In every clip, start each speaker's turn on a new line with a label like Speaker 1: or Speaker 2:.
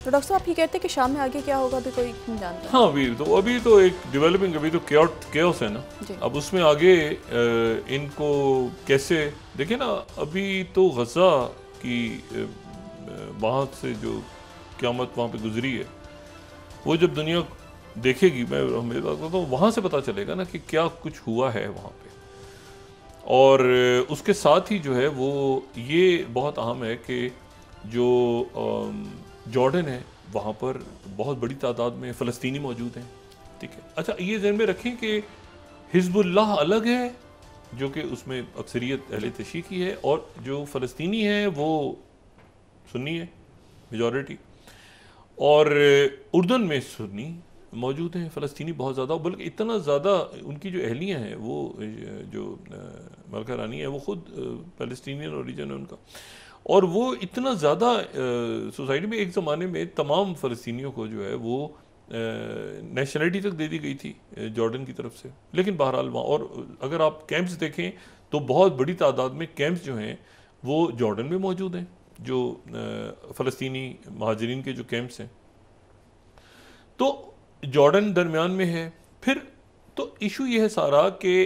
Speaker 1: तो डॉक्टर साहब, आप ये कहते हैं कि शाम में आगे क्या होगा अभी कोई नहीं जानता?
Speaker 2: हाँ, अभी तो एक डेवलपिंग, अभी तो केओस है ना। अब उसमें आगे इनको कैसे देखें ना। अभी तो गजा की वहाँ से जो क़यामत वहाँ पे गुजरी है, वो जब दुनिया देखेगी, मैं मेरी बात करता हूँ, वहाँ से पता चलेगा ना कि क्या कुछ हुआ है वहाँ पे। और उसके साथ ही जो है वो ये बहुत अहम है कि जो जॉर्डन है वहाँ पर बहुत बड़ी तादाद में फ़लस्तीनी मौजूद हैं। ठीक है, अच्छा ये ज़हन में रखें कि हिज़्बुल्लाह अलग है, जो कि उसमें अक्सरियत अहले तशी की है, और जो फ़लस्तीनी है वो सुन्नी है, मेजॉरिटी। और उर्दन में सुन्नी मौजूद हैं, फ़लस्तीनी बहुत ज़्यादा, बल्कि इतना ज़्यादा उनकी जो अहलियाँ हैं, वो जो मलका रानी है वो ख़ुद फ़लस्तीनियन ओरिजिन है उनका। और वो इतना ज़्यादा सोसाइटी में एक ज़माने में तमाम फ़लस्तीनियों को जो है वो नेशनलिटी तक दे दी गई थी जॉर्डन की तरफ से। लेकिन बहरहाल वहाँ, और अगर आप कैंप्स देखें तो बहुत बड़ी तादाद में कैंप्स जो हैं वो जॉर्डन में मौजूद हैं, जो फ़लस्तीनी महाजरीन के जो कैंप्स हैं। तो जॉर्डन दरमियान में है। फिर तो इशू ये है सारा कि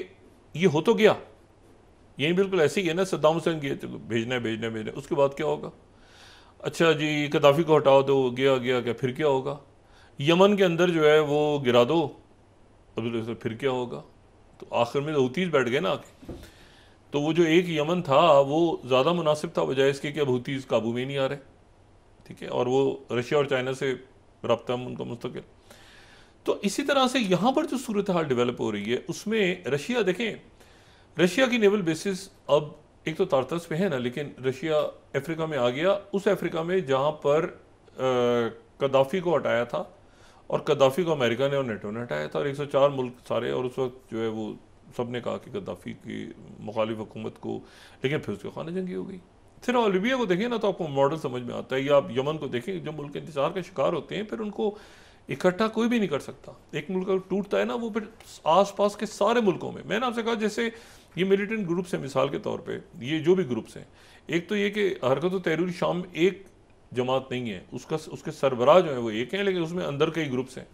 Speaker 2: ये हो तो गया, यही बिल्कुल ऐसे ही है ना, सद्दाम हुसैन गए, चलो भेजना है, उसके बाद क्या होगा? अच्छा जी, कदाफ़ी को हटाओ दो, गया क्या, फिर क्या होगा? यमन के अंदर जो है वो गिरा दो, अब फिर क्या होगा? तो आखिर में तो हूतीज़ बैठ गए ना आके। तो वो जो एक यमन था वो ज़्यादा मुनासिब था, बजाय इसके कि अब हूतीज़ काबू में नहीं आ रहे। ठीक है, और वो रशिया और चाइना से रब्ता उनका मुस्तकिल। तो इसी तरह से यहाँ पर जो सूरत हाल डेवलप हो रही है उसमें रशिया देखें, रशिया की नेवल बेसिस अब एक तो तारतस पे है ना, लेकिन रशिया अफ्रीका में आ गया, उस अफ्रीका में जहाँ पर कदाफ़ी को हटाया था, और कदाफ़ी को अमेरिका ने और नेटो ने हटाया था, और 104 मुल्क सारे, और उस वक्त जो है वो सब ने कहा कि कदाफ़ी की मुखालिफ हुकूमत को, लेकिन फिर उसकी खाना जंगी हो गई। फिर आप लीबिया को देखें ना तो आपको मॉडल समझ में आता है, या आप यमन को देखें, जो मुल्क इंतजार का शिकार होते हैं फिर उनको इकट्ठा कोई भी नहीं कर सकता। एक मुल्क अगर टूटता है ना, वो फिर आसपास के सारे मुल्कों में, मैंने आपसे कहा जैसे ये मिलिटेंट ग्रुप्स हैं, मिसाल के तौर पे ये जो भी ग्रुप्स हैं, एक तो ये कि हरकत तहरीर शाम एक जमात नहीं है, उसके सरबराह जो है वो एक है, लेकिन उसमें अंदर कई ग्रुप्स हैं।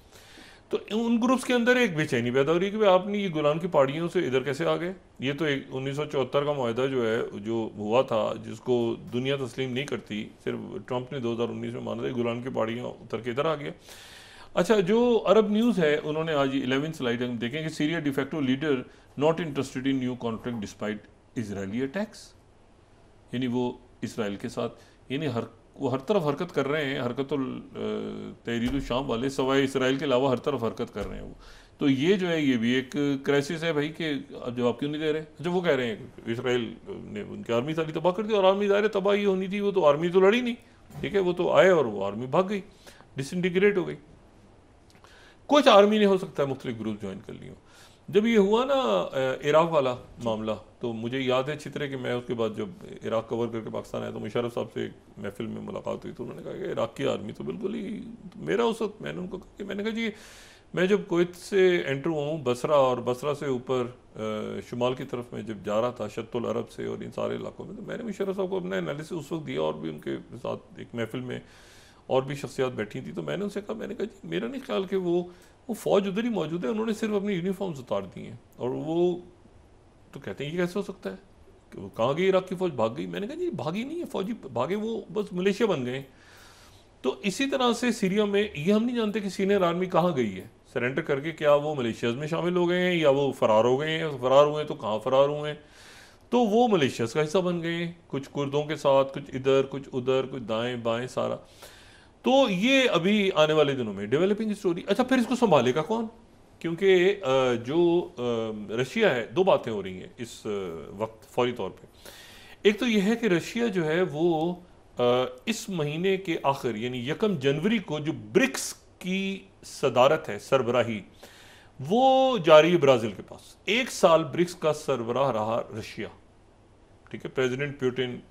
Speaker 2: तो उन ग्रुप्स के अंदर एक बेचैनी पैदा हो रही है कि आपने ये गुलाम की पहाड़ियों से इधर कैसे आ गए। ये तो एक 1974 का मुआहदा जो है, जो हुआ था, जिसको दुनिया तस्लीम नहीं करती, सिर्फ ट्रंप ने 2019 में माना था, गुलाम की पहाड़ियाँ उतर के इधर आ गया। अच्छा, जो अरब न्यूज़ है उन्होंने आज 11 स्लाइड हम देखें कि Syria de facto leader not interested in new conflict despite Israeli attacks, यानी वो इसराइल के साथ, यानी वो हर तरफ हरकत कर रहे हैं, हरकत तहरीर शाम वाले सवाए इसराइल के अलावा हर तरफ हरकत कर रहे हैं वो। तो ये जो है ये भी एक क्राइसिस है भाई, कि अब जवाब क्यों नहीं दे रहे। अच्छा, वो कह रहे हैं इसराइल ने उनकी आर्मी सारी तबाह कर दी, और आर्मी ज़ाहिर तबाही होनी थी, वो तो आर्मी तो लड़ी नहीं। ठीक है, वो तो आए और वो आर्मी भाग गई, डिसइंटीग्रेट हो गई। कुछ आर्मी ने हो सकता है मुख्तलिफ ग्रुप ज्वाइन कर लिए। जब ये हुआ ना इराक वाला मामला, तो मुझे याद है अच्छी तरह कि मैं उसके बाद जब इराक कवर करके पाकिस्तान आया तो मुशर्रफ साहब से एक महफिल में मुलाकात हुई, तो उन्होंने कहा कि इराक की आर्मी तो बिल्कुल ही, तो मेरा उस वक्त मैंने उनको कहा कि, मैंने कहा जी मैं जब कुवैत से एंटर हुआ हूँ बसरा, और बसरा से ऊपर शुमाल की तरफ में जब जा रहा था शत्तुल अरब से और इन सारे इलाकों में, तो मैंने मुशर्रफ साहब को अपना एनालिसिस उस वक्त दिया, और भी उनके साथ एक महफिल में और भी शख्सियात बैठी थी। तो मैंने उनसे कहा, मैंने कहा जी मेरा नहीं ख्याल कि वो फ़ौज उधर ही मौजूद है, उन्होंने सिर्फ अपनी यूनिफॉर्म्स उतार दी हैं। और वो तो कहते हैं ये कैसे हो सकता है कि वो कहाँ गई, इराक की फ़ौज भाग गई। मैंने कहा जी भागी नहीं है फ़ौजी, भागे वो बस मलेशिया बन गए। तो इसी तरह से सीरिया में ये हम नहीं जानते कि सीनियर आर्मी कहाँ गई है सरेंडर करके, क्या वो मलेशिया में शामिल हो गए हैं या वो फ़रार हो गए हैं, फ़रार हुए तो कहाँ फ़रार हुए हैं। तो वो मलेशिया का हिस्सा बन गए, कुछ कुर्दों के साथ, कुछ इधर कुछ उधर, कुछ दाएँ बाएँ सारा। तो ये अभी आने वाले दिनों में डेवलपिंग स्टोरी। अच्छा, फिर इसको संभालेगा कौन? क्योंकि जो रशिया है, दो बातें हो रही हैं इस वक्त फौरी तौर पे। एक तो यह है कि रशिया जो है वो इस महीने के आखिर यानी 1 जनवरी को जो ब्रिक्स की सदारत है, सरबराही, वो जारी है ब्राज़ील के पास। 1 साल ब्रिक्स का सरबराह रहा रशिया। ठीक है, प्रेसिडेंट पुतिन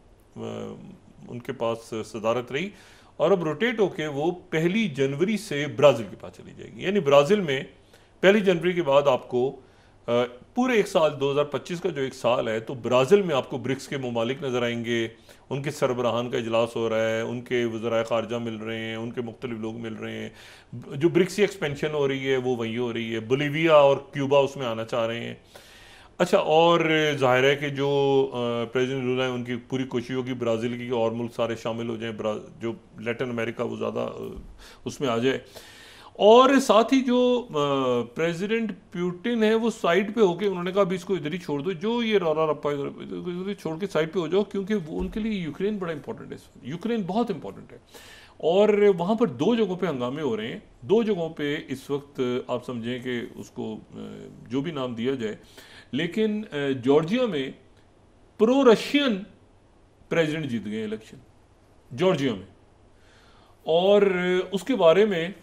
Speaker 2: उनके पास सदारत रही, और अब रोटेट होके वो 1 जनवरी से ब्राज़ील के पास चली जाएगी। यानी ब्राज़ील में 1 जनवरी के बाद आपको पूरे एक साल 2025 का जो एक साल है, तो ब्राज़ील में आपको ब्रिक्स के ममालिक नज़र आएंगे, उनके सरबराहान का इजलास हो रहा है, उनके वज़राए ख़ारजा मिल रहे हैं, उनके मुख्तलिफ लोग मिल रहे हैं, जो ब्रिक्स की एक्सपेंशन हो रही है वो वही हो रही है, बोलीविया और क्यूबा उसमें आना चाह रहे हैं। अच्छा, और ज़ाहिर है कि जो प्रेसिडेंट लूला है उनकी पूरी कोशिश होगी ब्राज़ील की और मुल्क सारे शामिल हो जाएं, जो लैटिन अमेरिका वो ज़्यादा उसमें आ जाए। और साथ ही जो प्रेसिडेंट पुतिन है वो साइड पे होके उन्होंने कहा अभी इसको इधर ही छोड़ दो, जो ये रौला रप्पा इधर छोड़ के साइड पे हो जाओ, क्योंकि वो उनके लिए यूक्रेन बड़ा इंपॉर्टेंट है, यूक्रेन बहुत इंपॉर्टेंट है। और वहाँ पर दो जगहों पे हंगामे हो रहे हैं, दो जगहों पे इस वक्त आप समझें कि उसको जो भी नाम दिया जाए, लेकिन जॉर्जिया में प्रो रशियन प्रेसिडेंट जीत गए इलेक्शन जॉर्जिया में। और उसके बारे में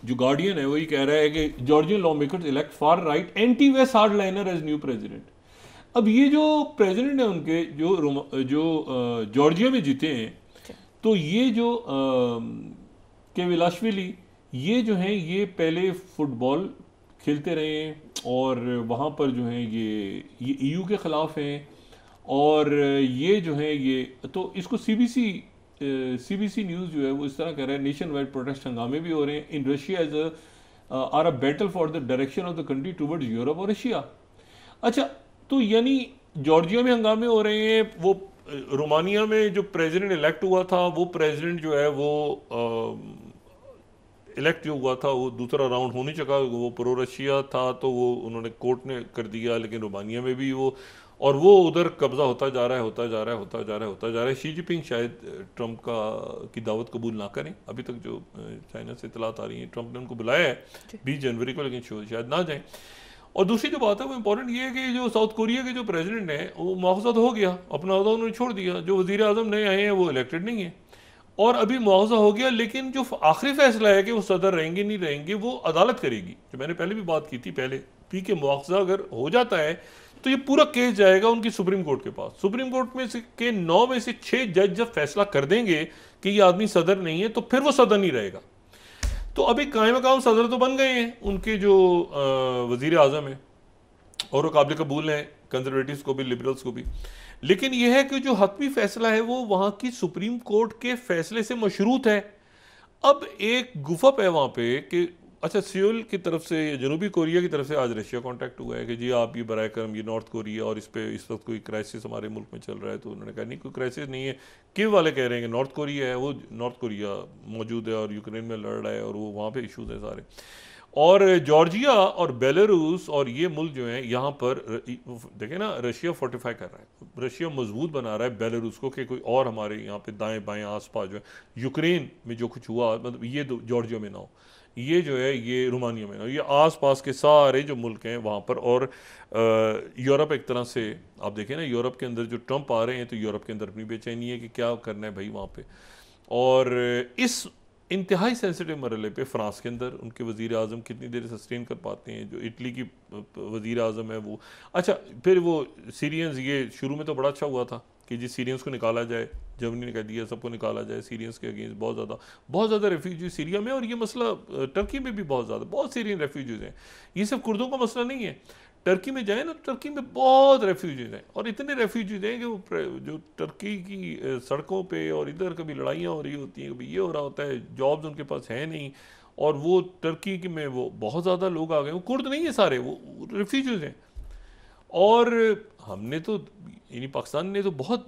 Speaker 2: जो गार्डियन है वही कह रहा है कि Georgian law makers elect far right anti west hardliner as new president. अब ये जो प्रेसिडेंट है उनके जो जॉर्जिया में जीते हैं, तो ये जो केविलाशविली ये जो हैं ये पहले फुटबॉल खेलते रहे हैं और वहाँ पर जो हैं ये ईयू के ख़िलाफ़ हैं, और ये जो है ये तो इसको सीबीसी न्यूज़ जो है वो इस तरह कह रहा है, नेशन वाइड प्रोटेस्ट हंगामे भी हो रहे हैं in Russia as are a battle for the direction of the country towards Europe और रशिया। अच्छा, तो यानी जॉर्जिया में हंगामे हो रहे हैं, वो रोमानिया में जो प्रेसिडेंट इलेक्ट हुआ था वो प्रेसिडेंट जो है वो इलेक्ट जो हुआ था वो दूसरा राउंड हो नहीं सका, वो प्रो रशिया था, तो वो उन्होंने कोर्ट ने कर दिया, लेकिन रोमानिया में भी वो और वो उधर कब्जा होता जा रहा है, होता जा रहा है, होता जा रहा है, होता जा रहा है। शी जिनपिंग शायद ट्रंप की दावत कबूल ना करें, अभी तक जो चाइना से इतलात आ रही है, ट्रंप ने उनको बुलाया है 20 जनवरी को, लेकिन शायद ना जाएं। और दूसरी जो बात है वो इंपॉर्टेंट ये है कि जो साउथ कोरिया के जो प्रेसिडेंट है वो मुआवजा तो हो गया, अपना अहदा उन्होंने छोड़ दिया, जो वज़ीर आज़म नए आए हैं वो इलेक्टेड नहीं है, और अभी मुआवजा हो गया, लेकिन जो आखिरी फैसला है कि वो सदर रहेंगे नहीं रहेंगे वो अदालत करेगी। जो मैंने पहले भी बात की थी पहले भी कि मुआवजा अगर हो जाता है तो ये पूरा केस जाएगा उनकी सुप्रीम कोर्ट के पास। सुप्रीम कोर्ट में से के 9 में से 6 जज जब फैसला कर देंगे कि ये आदमी सदर नहीं है, तो फिर वो सदर नहीं रहेगा। तो अभी कायम मकाम सदर तो बन गए हैं उनके जो वजीर आजम है, और वो काबिल कबूल हैं कंजर्वेटिव्स को भी लिबरल्स को भी, लेकिन यह है कि जो हतमी फैसला है वो वहाँ की सुप्रीम कोर्ट के फैसले से मशरूत है। अब एक गुफप है वहाँ पे कि अच्छा, सियोल की तरफ से, जनूबी कोरिया की तरफ से आज रशिया कांटेक्ट हुआ है कि जी आप ये बराए करम ये नॉर्थ कोरिया और इस पे इस वक्त कोई क्राइसिस हमारे मुल्क में चल रहा है, तो उन्होंने कहा नहीं कोई क्राइसिस नहीं है। कीव वाले कह रहे हैं कि नॉर्थ कोरिया है, वो नॉर्थ कोरिया मौजूद है और यूक्रेन में लड़ रहा है और वो वहाँ पे इशूज़ हैं सारे। और जॉर्जिया और बेलारूस और ये मुल्क जो हैं यहाँ पर देखें ना, रशिया फोर्टिफाई कर रहा है, रशिया मजबूत बना रहा है बेलारूस को कि कोई और हमारे यहाँ पे दाएं बाएं आस पास जो है यूक्रेन में जो कुछ हुआ, मतलब ये जॉर्जिया में ना हो, ये जो है ये रोमानिया में ना हो, ये आस पास के सारे जो मुल्क हैं वहाँ पर। और यूरोप एक तरह से आप देखें ना, यूरोप के अंदर जो ट्रंप आ रहे हैं तो यूरोप के अंदर अपनी बेचैनी है कि क्या करना है भाई वहाँ पे। और इस इंतहाई सेंसिटिव मरहले पे फ्रांस के अंदर उनके वज़ीर आज़म कितनी देर सस्टेन कर पाते हैं, जो इटली की वज़ीर आज़म है वो। अच्छा, फिर वो सीरियंस, ये शुरू में तो बड़ा अच्छा हुआ था कि जी सीरियंस को निकाला जाए, जर्मनी ने कह दिया सबको निकाला जाए सीरियंस के अगेंस्ट, बहुत ज़्यादा रेफ्यूजी सीरिया में, और ये मसला टर्की में भी बहुत सीरियन रेफ्यूजीज़ हैं, ये सिर्फ कुर्दों का मसला नहीं है। टर्की में जाए ना, टर्की में बहुत रेफ्यूजीज हैं, और इतने रेफ्यूजीज हैं कि वो जो टर्की की सड़कों पे और इधर कभी लड़ाइयाँ हो रही होती हैं, कभी ये हो रहा होता है, जॉब्स उनके पास है नहीं, और वो टर्की की में वो बहुत ज़्यादा लोग आ गए, वो कुर्द नहीं है सारे, वो रेफ्यूजीज हैं। और हमने तो यानी पाकिस्तान ने तो बहुत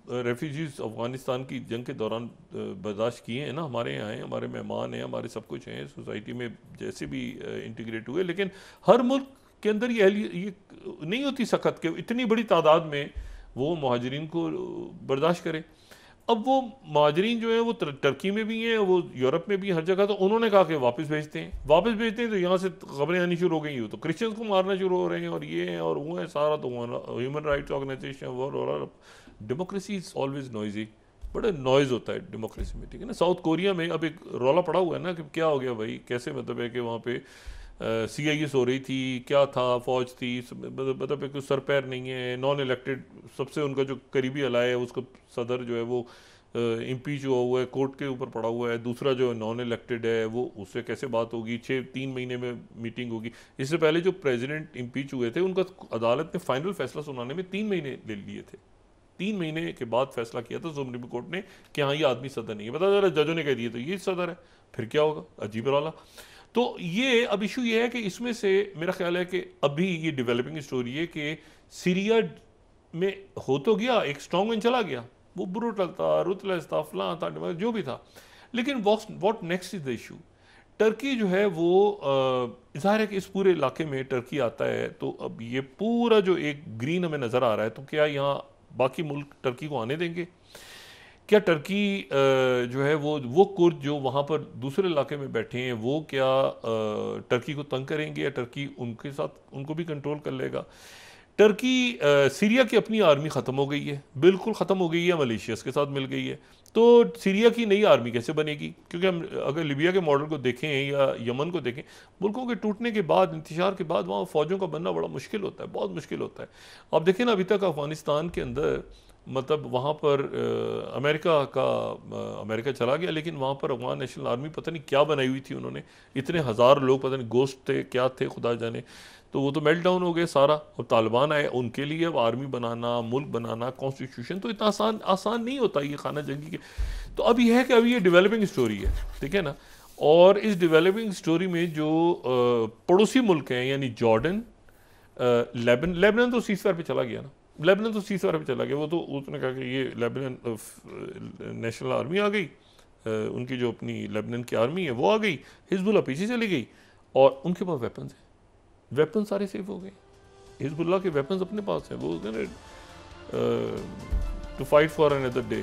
Speaker 2: रेफ्यूजीज अफ़गानिस्तान की जंग के दौरान बर्दाश्त किए हैं ना, हमारे यहाँ हैं, हमारे मेहमान हैं, हमारे सब कुछ हैं, सोसाइटी में जैसे भी इंटीग्रेट हुए, लेकिन हर मुल्क के अंदर ये नहीं होती सख्त कि इतनी बड़ी तादाद में वो महाजरीन को बर्दाश्त करें। अब वो महाजरीन जो है वो टर्की में भी हैं, वो यूरोप में भी, हर जगह, तो उन्होंने कहा कि वापस भेजते हैं, तो यहाँ से खबरें आनी शुरू हो गई, हो तो क्रिश्चियंस को मारना शुरू हो रहे हैं, और ये हैं और वो हैं, सारा तो ह्यूमन राइट्स ऑर्गेनाइजेशन और डेमोक्रेसी इज़ ऑलवेज नॉइजी, बड़ा नॉइज़ होता है डेमोक्रेसी में, ठीक है ना। साउथ कोरिया में अब एक रौला पड़ा हुआ है ना कि क्या हो गया भाई, कैसे, मतलब है कि वहाँ पे CIS हो रही थी, क्या था, फौज थी, मतलब कुछ सर पैर नहीं है, नॉन इलेक्टेड, सबसे उनका जो करीबी अलाय है उसको सदर जो है वो इम्पीच हुआ है, कोर्ट के ऊपर पड़ा हुआ है, दूसरा जो नॉन इलेक्टेड है वो उससे कैसे बात होगी, 3 महीने में मीटिंग होगी। इससे पहले जो प्रेसिडेंट इम्पीच हुए थे उनका अदालत ने फाइनल फैसला सुनाने में 3 महीने ले लिए थे। 3 महीने के बाद फैसला किया था सुप्रीम कोर्ट ने कि हाँ ये आदमी सदर नहीं है। पता चला जजों ने कह दिया तो ये सदर है, फिर क्या होगा, अजीब वाला। तो ये अब इशू ये है कि इसमें से मेरा ख्याल है कि अभी ये डेवलपिंग स्टोरी है कि सीरिया में हो तो गया, एक स्ट्रॉन्ग मैन चला गया, वो ब्रूटल था, रुतलेस था, फलां था, जो भी था, लेकिन what next is the issue. Turkey जो है वो ज़ाहिर है कि इस पूरे इलाके में टर्की आता है, तो अब ये पूरा जो एक ग्रीन हमें नज़र आ रहा है, तो क्या यहाँ बाकी मुल्क टर्की को आने देंगे? क्या टर्की जो है वो कुर्द जो वहाँ पर दूसरे इलाके में बैठे हैं वो क्या टर्की को तंग करेंगे, या टर्की उनके साथ उनको भी कंट्रोल कर लेगा? टर्की सीरिया की अपनी आर्मी ख़त्म हो गई है, बिल्कुल ख़त्म हो गई है, मलेशियस के साथ मिल गई है, तो सीरिया की नई आर्मी कैसे बनेगी? क्योंकि हम अगर लिबिया के मॉडल को देखें या यमन को देखें, मुल्कों के टूटने के बाद, इंतशार के बाद वहाँ फ़ौजों का बनना बड़ा मुश्किल होता है, बहुत मुश्किल होता है। आप देखें ना, अभी तक अफ़गानिस्तान के अंदर मतलब वहाँ पर अमेरिका चला गया, लेकिन वहाँ पर अफगान नेशनल आर्मी पता नहीं क्या बनाई हुई थी उन्होंने, इतने हज़ार लोग, पता नहीं गोश्त थे क्या थे खुदा जाने, तो वो तो मेल्ट डाउन हो गए सारा। और तालिबान आए, उनके लिए अब आर्मी बनाना, मुल्क बनाना, कॉन्स्टिट्यूशन, तो इतना आसान नहीं होता ये खाना जंगी के। तो अब ये है कि अभी ये डेवलपिंग स्टोरी है, ठीक है ना। और इस डेवलपिंग स्टोरी में जो पड़ोसी मुल्क हैं, यानी जॉर्डन, लेबनान तो सीज़फायर पे चला गया ना, लेबनान तो सीज़फायर पे चला गया, वो तो उसने कहा कि ये लेबनान नेशनल आर्मी आ गई, उनकी जो अपनी लेबनान की आर्मी है वो आ गई, हिजबुल्लाह पीछे चली गई, और उनके पास वेपन्स हैं, वेपन सारे सेव हो गए, हिजबुल्लाह के वेपन्स अपने पास हैं, वो to fight for another day,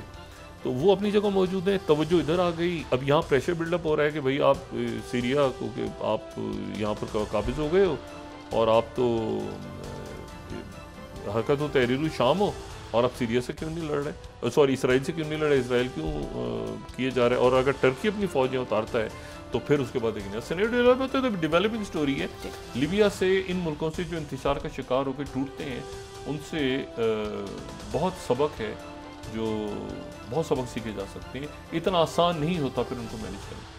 Speaker 2: तो वो अपनी जगह मौजूद हैं। तवज्जो इधर आ गई, अब यहाँ प्रेशर बिल्डअप हो रहा है कि भाई आप सीरिया को कि आप यहाँ पर काबिज हो गए हो, और आप तो हरकत हो तहरीर शाम हो, और आप सीरिया से क्यों नहीं लड़ रहे, सॉरी इसराइल से क्यों नहीं लड़ रहे, इसराइल क्यों किए जा रहे हैं? और अगर टर्की अपनी फौजें उतारता है तो फिर उसके बाद एक नया सिनेरियो डेवलप होता है। तो डेवलपिंग स्टोरी है। लीबिया से, इन मुल्कों से जो इंतशार का शिकार होकर टूटते हैं, उनसे बहुत सबक है, जो बहुत सबक सीखे जा सकते हैं। इतना आसान नहीं होता फिर उनको मैनेज करना।